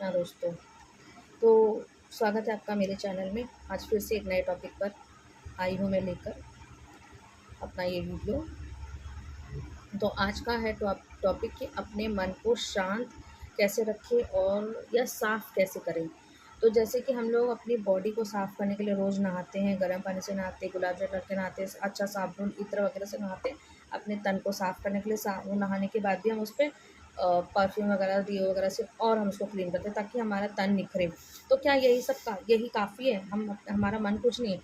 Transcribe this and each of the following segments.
हाँ दोस्तों, तो स्वागत है आपका मेरे चैनल में। आज फिर से एक नए टॉपिक पर आई हूँ मैं लेकर अपना ये वीडियो। तो आज का है टॉपिक कि अपने मन को शांत कैसे रखें और या साफ़ कैसे करें। तो जैसे कि हम लोग अपनी बॉडी को साफ़ करने के लिए रोज़ नहाते हैं, गर्म पानी से नहाते हैं, गुलाब जल करके नहाते हैं, अच्छा साबुन इत्र वगैरह से नहाते हैं। अपने तन को साफ़ करने के लिए वो नहाने के बाद भी हम उस पर परफ्यूम वगैरह डीओ वगैरह से और हम उसको क्लीन करते हैं ताकि हमारा तन निखरे। तो क्या यही काफ़ी है? हमारा मन कुछ नहीं है।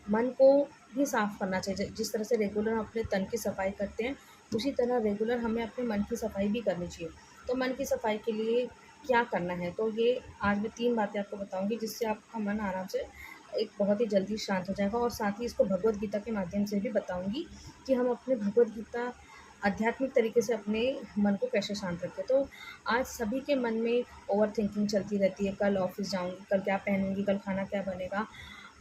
मन को भी साफ़ करना चाहिए। जिस तरह से रेगुलर हम अपने तन की सफाई करते हैं, उसी तरह रेगुलर हमें अपने मन की सफाई भी करनी चाहिए। तो मन की सफाई के लिए क्या करना है? तो ये आज मैं 3 बातें आपको बताऊँगी जिससे आपका मन आराम से एक बहुत ही जल्दी शांत हो जाएगा, और साथ ही इसको भगवद गीता के माध्यम से भी बताऊँगी कि हम अपने भगवद गीता आध्यात्मिक तरीके से अपने मन को कैसे शांत रखें। तो आज सभी के मन में ओवरथिंकिंग चलती रहती है, कल ऑफ़िस जाऊँगी, कल क्या पहनूँगी, कल खाना क्या बनेगा,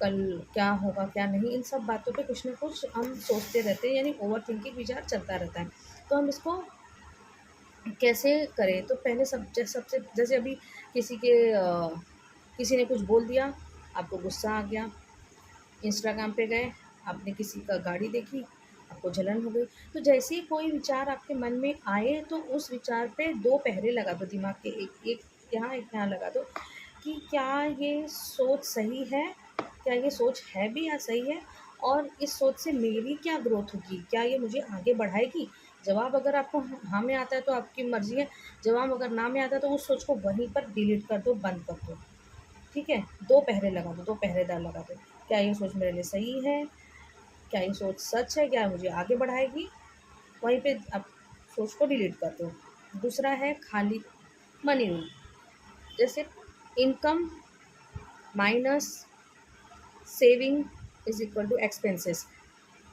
कल क्या होगा क्या नहीं, इन सब बातों पे कुछ न कुछ हम सोचते रहते हैं, यानी ओवरथिंकिंग विचार चलता रहता है। तो हम इसको कैसे करें? तो पहले सबसे जैसे अभी किसी ने कुछ बोल दिया, आपको गुस्सा आ गया, इंस्टाग्राम पे गए, आपने किसी का गाड़ी देखी, आपको जलन हो गई। तो जैसे ही कोई विचार आपके मन में आए तो उस विचार पे 2 पहरे लगा दो दिमाग के, एक एक यहाँ एक यहाँ लगा दो कि क्या ये सोच सही है? क्या ये सोच है भी या सही है? और इस सोच से मेरी क्या ग्रोथ होगी? क्या ये मुझे आगे बढ़ाएगी? जवाब अगर आपको हाँ में आता है तो आपकी मर्ज़ी है, जवाब अगर ना में आता है तो उस सोच को वहीं पर डिलीट कर दो, बंद कर दो। ठीक है? 2 पहरे लगा दो, 2 पहरेदार लगा दो। क्या ये सोच मेरे लिए सही है? क्या ये सोच सच है? क्या मुझे आगे बढ़ाएगी? वहीं पे आप सोच को डिलीट कर दो। दूसरा है खाली मनी रूल, जैसे income minus saving is equal to expenses.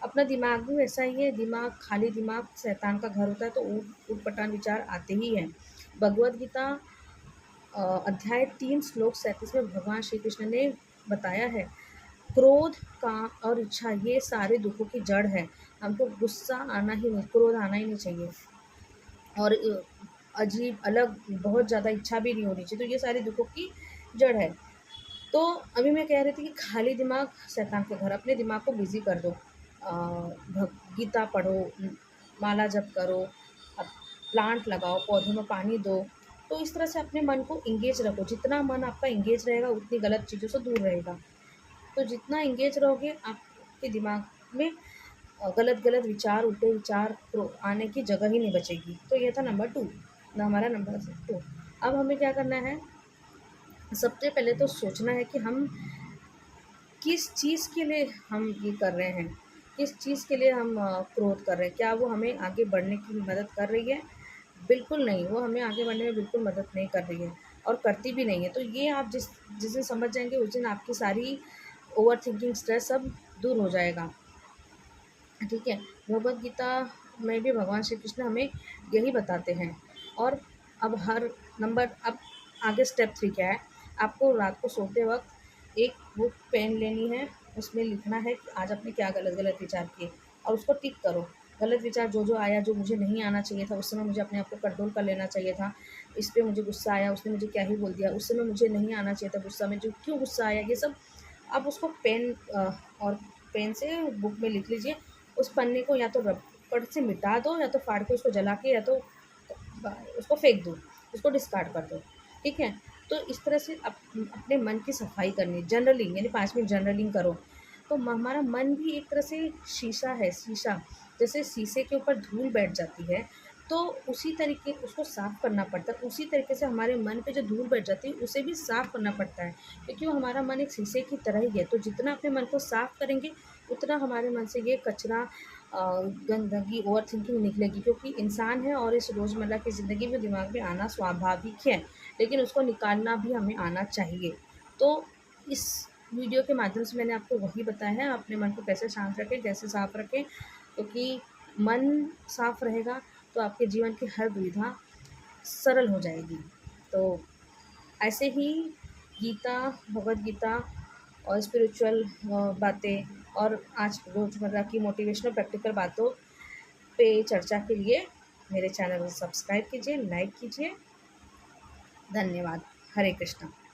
अपना दिमाग भी वैसा ही है, खाली दिमाग शैतान का घर होता है, तो ऊट-पटांग विचार आते ही हैं। भगवद गीता अध्याय 3 श्लोक 37 में भगवान श्री कृष्ण ने बताया है, क्रोध, काम और इच्छा ये सारे दुखों की जड़ है। हमको गुस्सा आना ही नहीं, क्रोध आना ही नहीं चाहिए, और अजीब अलग बहुत ज़्यादा इच्छा भी नहीं होनी चाहिए। तो ये सारे दुखों की जड़ है। तो अभी मैं कह रही थी कि खाली दिमाग शैतान के घर, अपने दिमाग को बिज़ी कर दो। गीता पढ़ो, माला जप करो, अब प्लांट लगाओ, पौधों में पानी दो। तो इस तरह से अपने मन को एंगेज रखो। जितना मन आपका एंगेज रहेगा उतनी गलत चीज़ों से दूर रहेगा। तो जितना एंगेज रहोगे आपके दिमाग में गलत-गलत विचार, उल्टे विचार आने की जगह ही नहीं बचेगी। तो ये था नंबर 2, हमारा नंबर 2। अब हमें क्या करना है? सबसे पहले तो सोचना है कि हम किस चीज़ के लिए हम ये कर रहे हैं, किस चीज़ के लिए हम क्रोध कर रहे हैं। क्या वो हमें आगे बढ़ने की मदद कर रही है? बिल्कुल नहीं, वो हमें आगे बढ़ने में बिल्कुल मदद नहीं कर रही है और करती भी नहीं है। तो ये आप जिस दिन समझ जाएँगे उस दिन आपकी सारी ओवरथिंकिंग, स्ट्रेस सब दूर हो जाएगा। ठीक है? भगवद गीता में भी भगवान श्री कृष्ण हमें यही बताते हैं। और अब आगे स्टेप 3 क्या है? आपको रात को सोते वक़्त एक बुक पेन लेनी है, उसमें लिखना है कि आज आपने क्या गलत-गलत विचार किए, और उसको टिक करो। गलत विचार जो-जो आया, जो मुझे नहीं आना चाहिए था, उस समय मुझे अपने आप को कंट्रोल कर लेना चाहिए था। इस पे मुझे गुस्सा आया, उसने मुझे क्या ही बोल दिया, उस समय मुझे नहीं आना चाहिए था गुस्सा, मुझे क्यों गुस्सा आया, ये सब आप उसको और पेन से बुक में लिख लीजिए। उस पन्ने को या तो रबड़ से मिटा दो, या तो फाड़ के उसको जला के, या तो उसको फेंक दो, उसको डिस्कार्ड कर दो। ठीक है? तो इस तरह से अपने मन की सफाई करनी, जर्नलिंग यानी 5 मिनट जर्नलिंग करो। तो हमारा मन भी एक तरह से शीशा है, शीशा। जैसे शीशे के ऊपर धूल बैठ जाती है, तो उसी तरीके उसको साफ़ करना पड़ता है। उसी तरीके से हमारे मन पे जो धूल बैठ जाती है, उसे भी साफ़ करना पड़ता है, क्योंकि वो हमारा मन एक शीशे की तरह ही है। तो जितना अपने मन को साफ़ करेंगे, उतना हमारे मन से ये कचरा, गंदगी, ओवरथिंकिंग निकलेगी, क्योंकि इंसान है और इस रोज़मर्रा की ज़िंदगी में दिमाग में आना स्वाभाविक है, लेकिन उसको निकालना भी हमें आना चाहिए। तो इस वीडियो के माध्यम से मैंने आपको वही बताया है, अपने मन को कैसे शांत रखें, कैसे साफ़ रखें, क्योंकि मन साफ़ रहेगा तो आपके जीवन की हर दुविधा सरल हो जाएगी। तो ऐसे ही गीता, भगवद गीता और स्पिरिचुअल बातें, और आज रोज़मर्रा की मोटिवेशनल प्रैक्टिकल बातों पे चर्चा के लिए मेरे चैनल को सब्सक्राइब कीजिए, लाइक कीजिए। धन्यवाद। हरे कृष्णा।